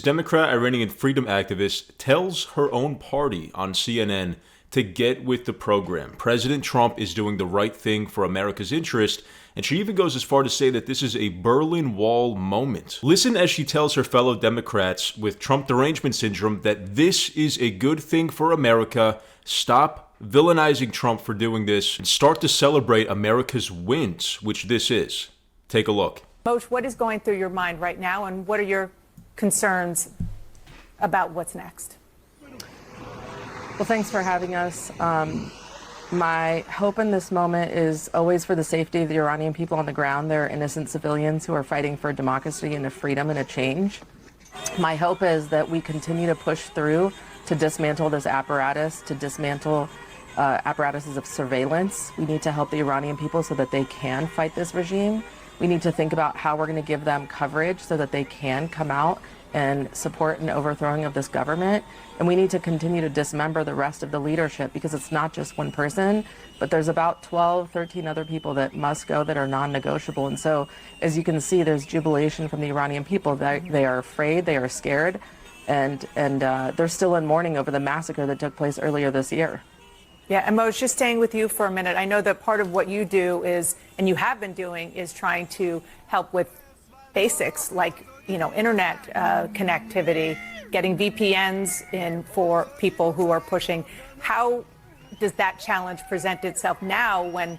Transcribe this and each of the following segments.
Democrat Iranian freedom activist tells her own party on CNN to get with the program. President Trump is doing the right thing for America's interest, and she even goes as far to say that this is a Berlin Wall moment. Listen as she tells her fellow Democrats with Trump derangement syndrome that this is a good thing for America. Stop villainizing Trump for doing this and start to celebrate America's wins, which this is. Take a look. Moshe, what is going through your mind right now, and what are your concerns about what's next? Well, thanks for having us. My hope in this moment is always for the safety of the Iranian people on the ground. They're innocent civilians who are fighting for democracy and a freedom and a change. My hope is that we continue to push through to dismantle this apparatus, to dismantle apparatuses of surveillance. We need to help the Iranian people so that they can fight this regime. We need to think about how we're going to give them coverage so that they can come out and support an overthrowing of this government. And we need to continue to dismember the rest of the leadership, because it's not just one person, but there's about 12, 13 other people that must go that are non-negotiable. And so, as you can see, there's jubilation from the Iranian people. They are afraid, they are scared, and they're still in mourning over the massacre that took place earlier this year. Yeah, and Moshe, just staying with you for a minute. I know that part of what you do is, and you have been doing, is trying to help with basics like, internet connectivity, getting VPNs in for people who are pushing. How does that challenge present itself now when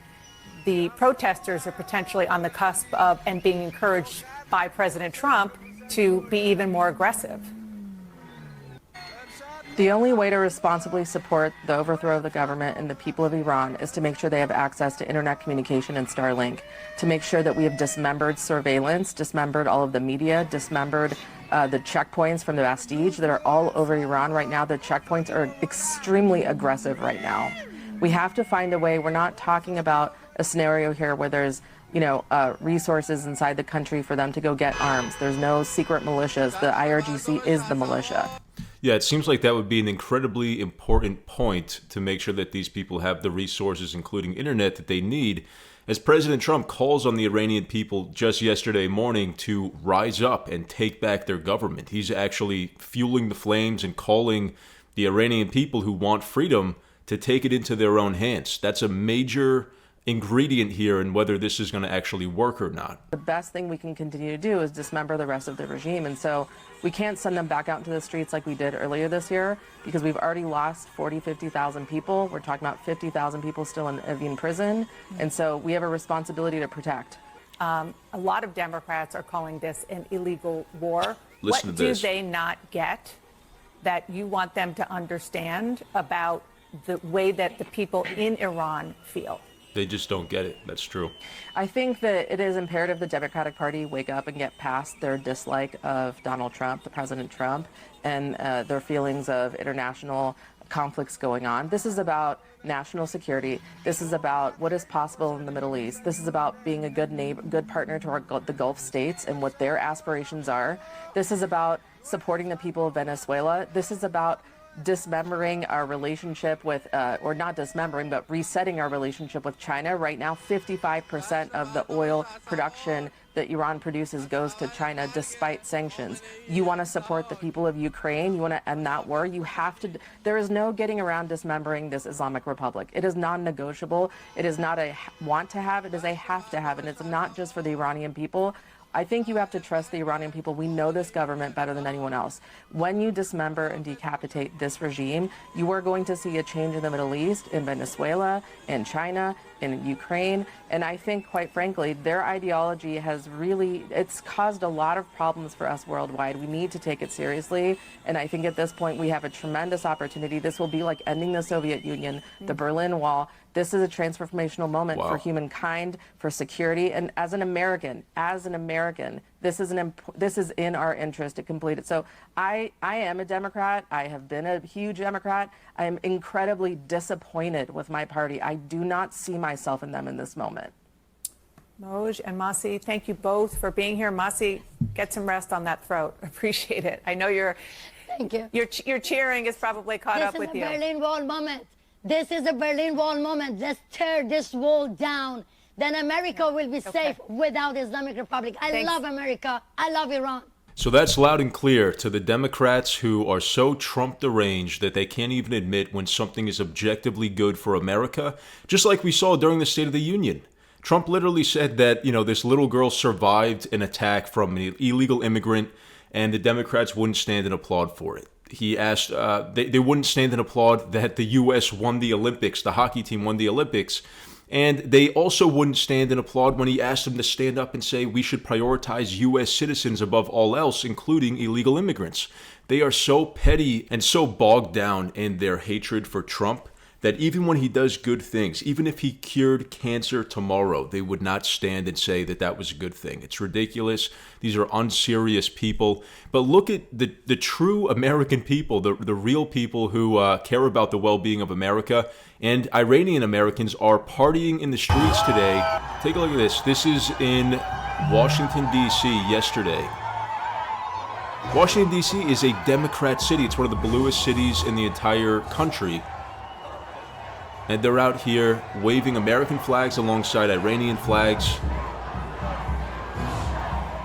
the protesters are potentially on the cusp of and being encouraged by President Trump to be even more aggressive? The only way to responsibly support the overthrow of the government and the people of Iran is to make sure they have access to internet communication and Starlink, to make sure that we have dismembered surveillance, dismembered all of the media, dismembered the checkpoints from the Bastille that are all over Iran right now. The checkpoints are extremely aggressive right now. We have to find a way. We're not talking about a scenario here where there's resources inside the country for them to go get arms. There's no secret militias. The IRGC is the militia. Yeah, it seems like that would be an incredibly important point to make sure that these people have the resources, including internet, that they need. As President Trump calls on the Iranian people just yesterday morning to rise up and take back their government, he's actually fueling the flames and calling the Iranian people who want freedom to take it into their own hands. That's a major ingredient here in whether this is going to actually work or not. The best thing we can continue to do is dismember the rest of the regime. And so we can't send them back out into the streets like we did earlier this year, because we've already lost 40, 50,000 people. We're talking about 50,000 people still in Evin prison. And so we have a responsibility to protect. A lot of Democrats are calling this an illegal war. Listen what to this. do they not get that you want them to understand about the way that the people in Iran feel? They just don't get it. That's true. I think that it is imperative the Democratic Party wake up and get past their dislike of Donald Trump, the President Trump, and their feelings of international conflicts going on. This is about national security. This is about what is possible in the Middle East. This is about being a good neighbor, good partner to the Gulf states and what their aspirations are. This is about supporting the people of Venezuela. This is about dismembering our relationship with, or not dismembering, but resetting our relationship with China. Right now, 55% of the oil production that Iran produces goes to China despite sanctions. You want to support the people of Ukraine, you want to end that war, you have to. There is no getting around dismembering this Islamic Republic. It is non-negotiable. It is not a want to have, it is a have to have, and it's not just for the Iranian people. I think you have to trust the Iranian people. We know this government better than anyone else. When you dismember and decapitate this regime, you are going to see a change in the Middle East, in Venezuela, in China, in Ukraine. And I think, quite frankly, their ideology has really, it's caused a lot of problems for us worldwide. We need to take it seriously. And I think at this point, we have a tremendous opportunity. This will be like ending the Soviet Union, the Berlin Wall. This is a transformational moment for humankind, for security, and as an American, this is in our interest to complete it. So I am a Democrat. I have been a huge Democrat. I am incredibly disappointed with my party. I do not see myself in them in this moment. Moshe and Masi, thank you both for being here. Masi, get some rest on that throat. Appreciate it. I know Thank you. Your cheering is probably caught up with you. This is a Berlin Wall moment. This is a Berlin Wall moment. Let's tear this wall down. Then America will be safe without Islamic Republic. I love America. I love Iran. So that's loud and clear to the Democrats who are so Trump deranged that they can't even admit when something is objectively good for America, just like we saw during the State of the Union. Trump literally said that, this little girl survived an attack from an illegal immigrant, and the Democrats wouldn't stand and applaud for it. He asked, they wouldn't stand and applaud that the U.S. won the Olympics, the hockey team won the Olympics. And they also wouldn't stand and applaud when he asked them to stand up and say we should prioritize U.S. citizens above all else, including illegal immigrants. They are so petty and so bogged down in their hatred for Trump that even when he does good things, even if he cured cancer tomorrow, they would not stand and say that that was a good thing. It's ridiculous. These are unserious people. But look at the true American people, the real people who care about the well-being of America. And Iranian Americans are partying in the streets today. Take a look at this. This is in Washington, D.C. yesterday. Washington, D.C. is a Democrat city. It's one of the bluest cities in the entire country. And they're out here waving American flags alongside Iranian flags.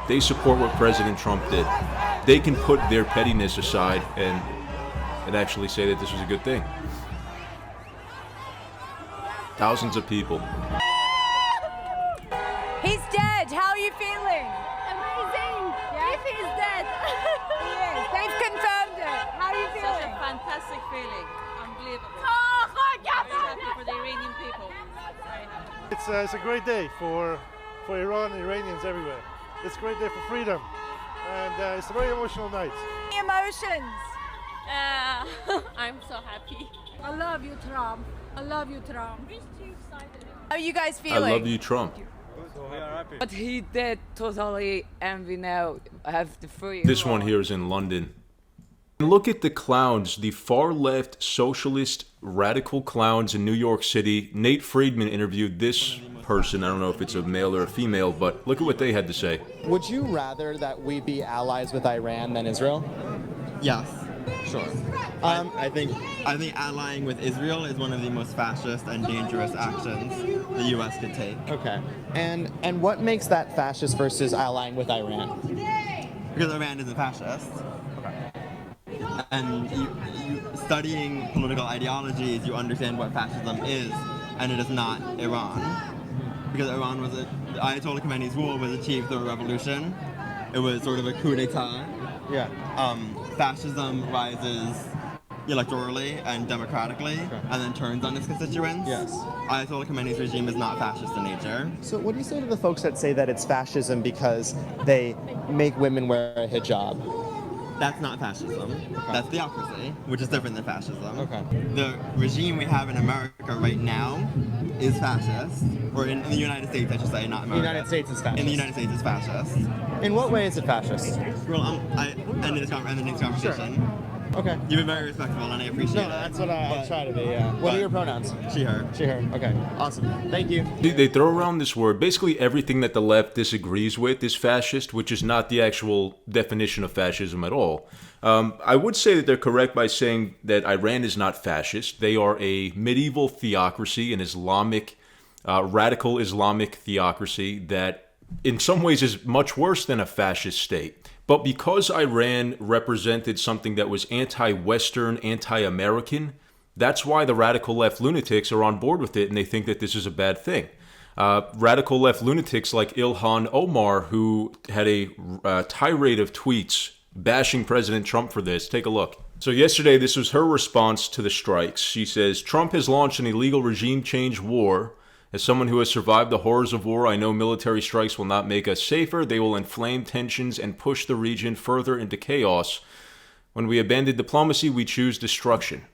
They support what President Trump did. They can put their pettiness aside and actually say that this was a good thing. Thousands of people. He's dead. How are you feeling? Amazing! Yeah? If he's dead. He is. They've confirmed it. How are you Such feeling? a fantastic feeling. Unbelievable. Oh, Very happy for the Iranian people. Very happy. It's a great day for Iran and Iranians everywhere. It's a great day for freedom, and it's a very emotional night. Emotions. I'm so happy. I love you, Trump. I love you, Trump. How are you guys I feeling? love you, Trump. But he did totally, and we now have the free. This one here is in London. And look at the clowns, the far-left socialist radical clowns in New York City. Nate Friedman interviewed this person. I don't know if it's a male or a female, but look at what they had to say. Would you rather that we be allies with Iran than Israel? Yes. Sure. I think allying with Israel is one of the most fascist and dangerous actions the U.S. could take. Okay. And what makes that fascist versus allying with Iran? Because Iran isn't fascist. Okay. And you studying political ideologies, you understand what fascism is, and it is not Iran. Because Iran was the Ayatollah Khomeini's rule was achieved through a revolution. It was sort of a coup d'etat. Yeah. Fascism rises electorally and democratically, and then turns on its constituents. Yes. Ayatollah Khomeini's regime is not fascist in nature. So what do you say to the folks that say that it's fascism because they make women wear a hijab? That's not fascism. Okay. That's theocracy, which is different than fascism. Okay. The regime we have in America right now is fascist, or in the United States, I should say, not The America. United States is fascist. In the United States, is fascist. In what way is it fascist? Well, I ended this conversation. Okay. You've been very respectful, and I appreciate it. No, that's what I try to be, yeah. What are your pronouns? She, her. She, her. Okay. Awesome. Thank you. They throw around this word. Basically, everything that the left disagrees with is fascist, which is not the actual definition of fascism at all. I would say that they're correct by saying that Iran is not fascist. They are a medieval theocracy, an Islamic, radical Islamic theocracy that in some ways is much worse than a fascist state. But because Iran represented something that was anti-Western, anti-American, that's why the radical left lunatics are on board with it and they think that this is a bad thing. Radical left lunatics like Ilhan Omar, who had a tirade of tweets bashing President Trump for this. Take a look. So yesterday, this was her response to the strikes. She says, Trump has launched an illegal regime change war. As someone who has survived the horrors of war, I know military strikes will not make us safer. They will inflame tensions and push the region further into chaos. When we abandon diplomacy, we choose destruction.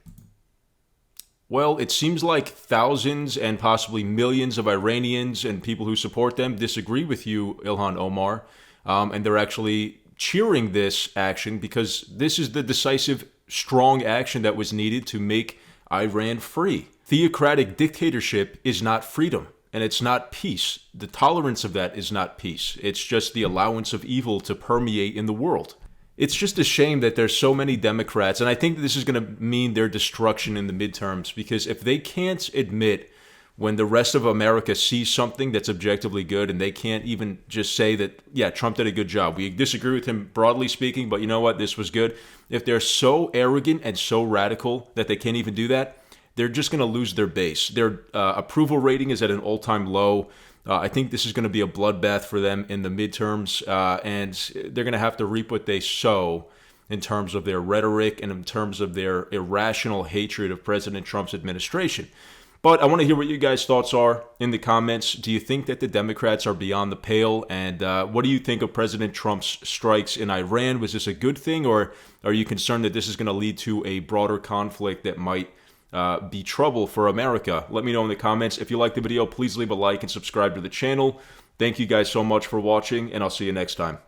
Well, it seems like thousands and possibly millions of Iranians and people who support them disagree with you, Ilhan Omar, and they're actually cheering this action because this is the decisive, strong action that was needed to make Iran free. Theocratic dictatorship is not freedom, and it's not peace. The tolerance of that is not peace. It's just the allowance of evil to permeate in the world. It's just a shame that there's so many Democrats, and I think this is going to mean their destruction in the midterms, because if they can't admit when the rest of America sees something that's objectively good and they can't even just say that, yeah, Trump did a good job. We disagree with him broadly speaking, but you know what? This was good. If they're so arrogant and so radical that they can't even do that, they're just going to lose their base. Their approval rating is at an all-time low. I think this is going to be a bloodbath for them in the midterms, and they're going to have to reap what they sow in terms of their rhetoric and in terms of their irrational hatred of President Trump's administration. But I want to hear what you guys' thoughts are in the comments. Do you think that the Democrats are beyond the pale? And what do you think of President Trump's strikes in Iran? Was this a good thing, or are you concerned that this is going to lead to a broader conflict that might be trouble for America? Let me know in the comments. If you liked the video, please leave a like and subscribe to the channel. Thank you guys so much for watching, and I'll see you next time.